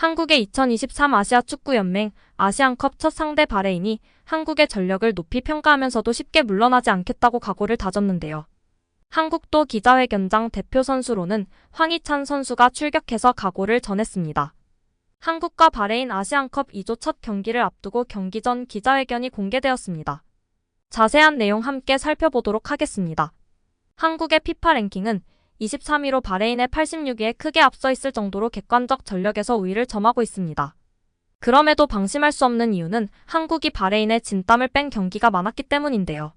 한국의 2023 아시아축구연맹 아시안컵 첫 상대 바레인이 한국의 전력을 높이 평가하면서도 쉽게 물러나지 않겠다고 각오를 다졌는데요. 한국도 기자회견장 대표 선수로는 황희찬 선수가 출격해서 각오를 전했습니다. 한국과 바레인 아시안컵 2조 첫 경기를 앞두고 경기 전 기자회견이 공개되었습니다. 자세한 내용 함께 살펴보도록 하겠습니다. 한국의 피파 랭킹은 23위로 바레인의 86위에 크게 앞서 있을 정도로 객관적 전력에서 우위를 점하고 있습니다. 그럼에도 방심할 수 없는 이유는 한국이 바레인의 진땀을 뺀 경기가 많았기 때문인데요.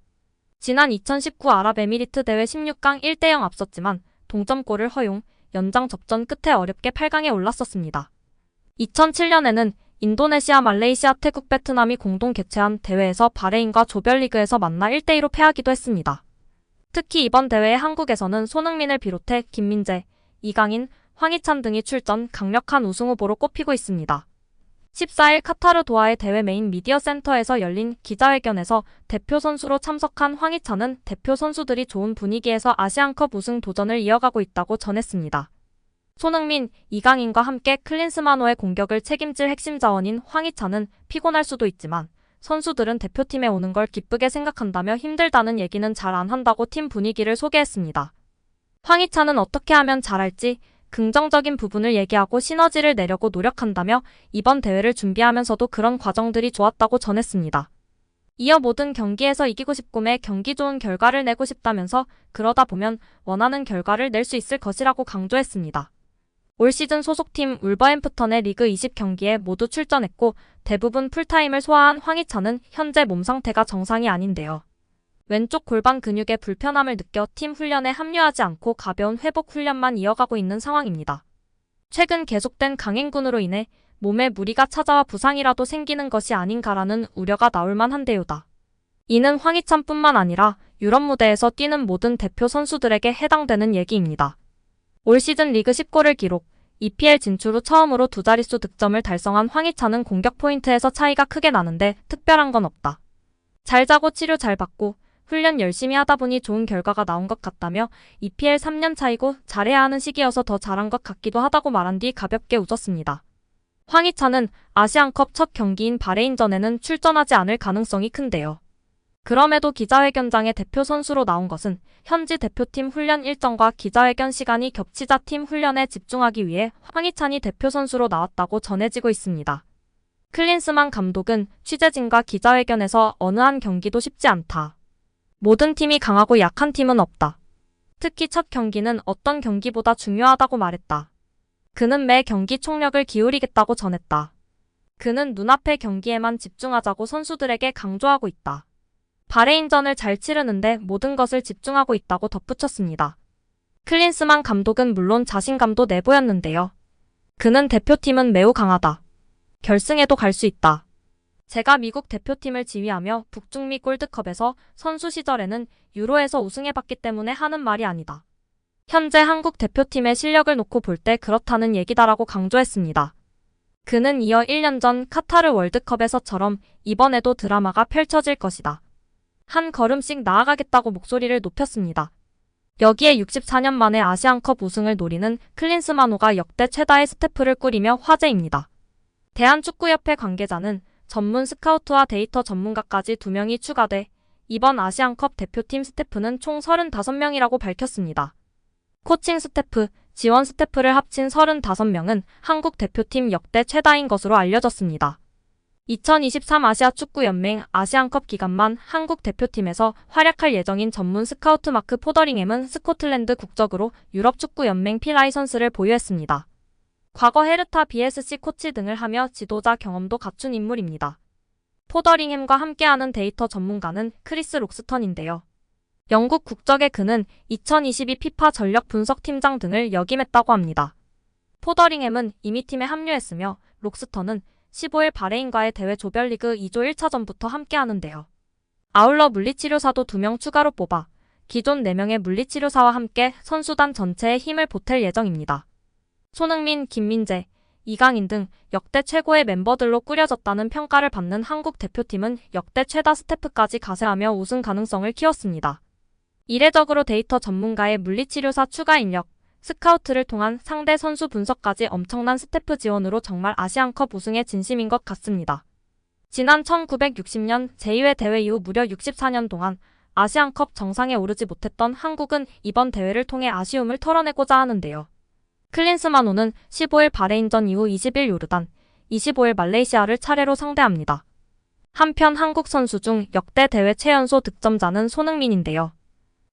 지난 2019 아랍에미리트 대회 16강 1대0 앞섰지만 동점골을 허용, 연장 접전 끝에 어렵게 8강에 올랐었습니다. 2007년에는 인도네시아, 말레이시아, 태국, 베트남이 공동 개최한 대회에서 바레인과 조별리그에서 만나 1대2로 패하기도 했습니다. 특히 이번 대회에 한국에서는 손흥민을 비롯해 김민재, 이강인, 황희찬 등이 출전, 강력한 우승 후보로 꼽히고 있습니다. 14일 카타르 도하의 대회 메인 미디어 센터에서 열린 기자회견에서 대표 선수로 참석한 황희찬은 대표 선수들이 좋은 분위기에서 아시안컵 우승 도전을 이어가고 있다고 전했습니다. 손흥민, 이강인과 함께 클린스만호의 공격을 책임질 핵심 자원인 황희찬은 피곤할 수도 있지만 선수들은 대표팀에 오는 걸 기쁘게 생각한다며 힘들다는 얘기는 잘 안 한다고 팀 분위기를 소개했습니다. 황희찬은 어떻게 하면 잘할지 긍정적인 부분을 얘기하고 시너지를 내려고 노력한다며 이번 대회를 준비하면서도 그런 과정들이 좋았다고 전했습니다. 이어 모든 경기에서 이기고 싶고 매 경기 좋은 결과를 내고 싶다면서 그러다 보면 원하는 결과를 낼 수 있을 것이라고 강조했습니다. 올 시즌 소속팀 울버햄프턴의 리그 20경기에 모두 출전했고 대부분 풀타임을 소화한 황희찬은 현재 몸 상태가 정상이 아닌데요. 왼쪽 골반 근육에 불편함을 느껴 팀 훈련에 합류하지 않고 가벼운 회복 훈련만 이어가고 있는 상황입니다. 최근 계속된 강행군으로 인해 몸에 무리가 찾아와 부상이라도 생기는 것이 아닌가라는 우려가 나올 만한데요다. 이는 황희찬뿐만 아니라 유럽 무대에서 뛰는 모든 대표 선수들에게 해당되는 얘기입니다. 올 시즌 리그 10골을 기록, EPL 진출 후 처음으로 두 자릿수 득점을 달성한 황희찬은 공격 포인트에서 차이가 크게 나는데 특별한 건 없다. 잘 자고 치료 잘 받고 훈련 열심히 하다 보니 좋은 결과가 나온 것 같다며 EPL 3년 차이고 잘해야 하는 시기여서 더 잘한 것 같기도 하다고 말한 뒤 가볍게 웃었습니다. 황희찬은 아시안컵 첫 경기인 바레인전에는 출전하지 않을 가능성이 큰데요. 그럼에도 기자회견장에 대표 선수로 나온 것은 현지 대표팀 훈련 일정과 기자회견 시간이 겹치자 팀 훈련에 집중하기 위해 황희찬이 대표 선수로 나왔다고 전해지고 있습니다. 클린스만 감독은 취재진과 기자회견에서 어느 한 경기도 쉽지 않다. 모든 팀이 강하고 약한 팀은 없다. 특히 첫 경기는 어떤 경기보다 중요하다고 말했다. 그는 매 경기 총력을 기울이겠다고 전했다. 그는 눈앞의 경기에만 집중하자고 선수들에게 강조하고 있다. 바레인전을 잘 치르는데 모든 것을 집중하고 있다고 덧붙였습니다. 클린스만 감독은 물론 자신감도 내보였는데요. 그는 대표팀은 매우 강하다. 결승에도 갈 수 있다. 제가 미국 대표팀을 지휘하며 북중미 골드컵에서 선수 시절에는 유로에서 우승해봤기 때문에 하는 말이 아니다. 현재 한국 대표팀의 실력을 놓고 볼 때 그렇다는 얘기다라고 강조했습니다. 그는 이어 1년 전 카타르 월드컵에서처럼 이번에도 드라마가 펼쳐질 것이다. 한 걸음씩 나아가겠다고 목소리를 높였습니다. 여기에 64년 만에 아시안컵 우승을 노리는 클린스만호가 역대 최다의 스태프를 꾸리며 화제입니다. 대한축구협회 관계자는 전문 스카우트와 데이터 전문가까지 2명이 추가돼 이번 아시안컵 대표팀 스태프는 총 35명이라고 밝혔습니다. 코칭 스태프, 지원 스태프를 합친 35명은 한국 대표팀 역대 최다인 것으로 알려졌습니다. 2023 아시아축구연맹 아시안컵 기간만 한국 대표팀에서 활약할 예정인 전문 스카우트 마크 포더링햄은 스코틀랜드 국적으로 유럽축구연맹 P 라이선스를 보유했습니다. 과거 헤르타 BSC 코치 등을 하며 지도자 경험도 갖춘 인물입니다. 포더링햄과 함께하는 데이터 전문가는 크리스 록스턴인데요. 영국 국적의 그는 2022 피파 전력 분석팀장 등을 역임했다고 합니다. 포더링햄은 이미 팀에 합류했으며 록스턴은 15일 바레인과의 대회 조별리그 2조 1차전부터 함께하는데요. 아울러 물리치료사도 2명 추가로 뽑아 기존 4명의 물리치료사와 함께 선수단 전체에 힘을 보탤 예정입니다. 손흥민, 김민재, 이강인 등 역대 최고의 멤버들로 꾸려졌다는 평가를 받는 한국 대표팀은 역대 최다 스태프까지 가세하며 우승 가능성을 키웠습니다. 이례적으로 데이터 전문가의 물리치료사 추가 인력, 스카우트를 통한 상대 선수 분석까지 엄청난 스태프 지원으로 정말 아시안컵 우승에 진심인 것 같습니다. 지난 1960년 제2회 대회 이후 무려 64년 동안 아시안컵 정상에 오르지 못했던 한국은 이번 대회를 통해 아쉬움을 털어내고자 하는데요. 클린스만호는 15일 바레인전 이후 20일 요르단, 25일 말레이시아를 차례로 상대합니다. 한편 한국 선수 중 역대 대회 최연소 득점자는 손흥민인데요.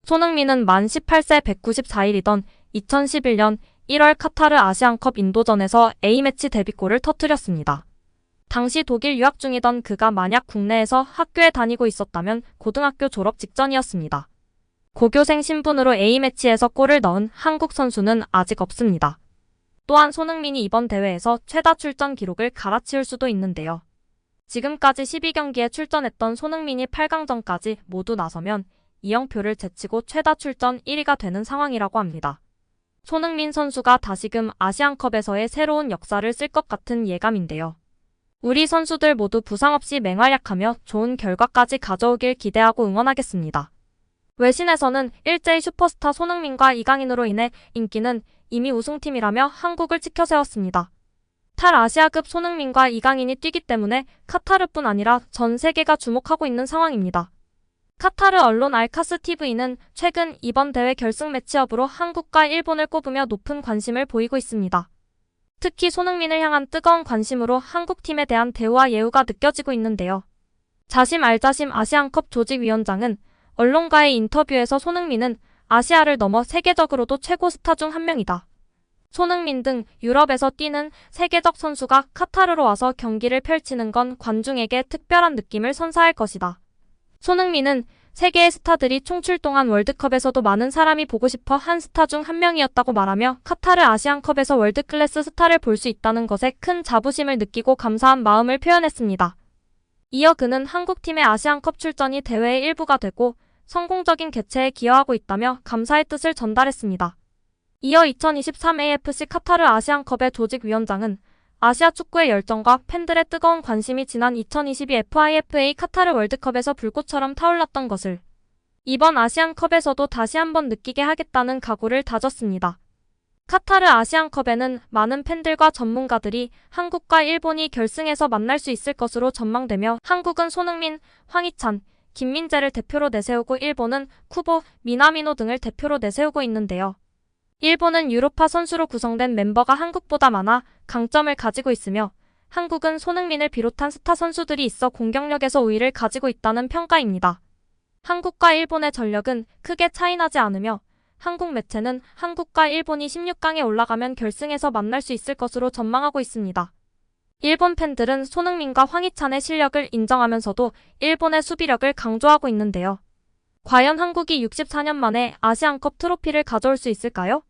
손흥민은 만 18세 194일이던 2011년 1월 카타르 아시안컵 인도전에서 A매치 데뷔골을 터뜨렸습니다. 당시 독일 유학 중이던 그가 만약 국내에서 학교에 다니고 있었다면 고등학교 졸업 직전이었습니다. 고교생 신분으로 A매치에서 골을 넣은 한국 선수는 아직 없습니다. 또한 손흥민이 이번 대회에서 최다 출전 기록을 갈아치울 수도 있는데요. 지금까지 12경기에 출전했던 손흥민이 8강전까지 모두 나서면 이영표를 제치고 최다 출전 1위가 되는 상황이라고 합니다. 손흥민 선수가 다시금 아시안컵에서의 새로운 역사를 쓸 것 같은 예감인데요. 우리 선수들 모두 부상 없이 맹활약하며 좋은 결과까지 가져오길 기대하고 응원하겠습니다. 외신에서는 일제히 슈퍼스타 손흥민과 이강인으로 인해 인기는 이미 우승팀이라며 한국을 치켜세웠습니다. 탈아시아급 손흥민과 이강인이 뛰기 때문에 카타르뿐 아니라 전 세계가 주목하고 있는 상황입니다. 카타르 언론 알카스 TV는 최근 이번 대회 결승 매치업으로 한국과 일본을 꼽으며 높은 관심을 보이고 있습니다. 특히 손흥민을 향한 뜨거운 관심으로 한국팀에 대한 대우와 예우가 느껴지고 있는데요. 자심 알자심 아시안컵 조직위원장은 언론과의 인터뷰에서 손흥민은 아시아를 넘어 세계적으로도 최고 스타 중 한 명이다. 손흥민 등 유럽에서 뛰는 세계적 선수가 카타르로 와서 경기를 펼치는 건 관중에게 특별한 느낌을 선사할 것이다. 손흥민은 세계의 스타들이 총출동한 월드컵에서도 많은 사람이 보고 싶어 한 스타 중 한 명이었다고 말하며 카타르 아시안컵에서 월드클래스 스타를 볼 수 있다는 것에 큰 자부심을 느끼고 감사한 마음을 표현했습니다. 이어 그는 한국팀의 아시안컵 출전이 대회의 일부가 되고 성공적인 개최에 기여하고 있다며 감사의 뜻을 전달했습니다. 이어 2023 AFC 카타르 아시안컵의 조직위원장은 아시아 축구의 열정과 팬들의 뜨거운 관심이 지난 2022 FIFA 카타르 월드컵에서 불꽃처럼 타올랐던 것을 이번 아시안컵에서도 다시 한번 느끼게 하겠다는 각오를 다졌습니다. 카타르 아시안컵에는 많은 팬들과 전문가들이 한국과 일본이 결승에서 만날 수 있을 것으로 전망되며 한국은 손흥민, 황희찬, 김민재를 대표로 내세우고 일본은 쿠보, 미나미노 등을 대표로 내세우고 있는데요. 일본은 유로파 선수로 구성된 멤버가 한국보다 많아 강점을 가지고 있으며 한국은 손흥민을 비롯한 스타 선수들이 있어 공격력에서 우위를 가지고 있다는 평가입니다. 한국과 일본의 전력은 크게 차이나지 않으며 한국 매체는 한국과 일본이 16강에 올라가면 결승에서 만날 수 있을 것으로 전망하고 있습니다. 일본 팬들은 손흥민과 황희찬의 실력을 인정하면서도 일본의 수비력을 강조하고 있는데요. 과연 한국이 64년 만에 아시안컵 트로피를 가져올 수 있을까요?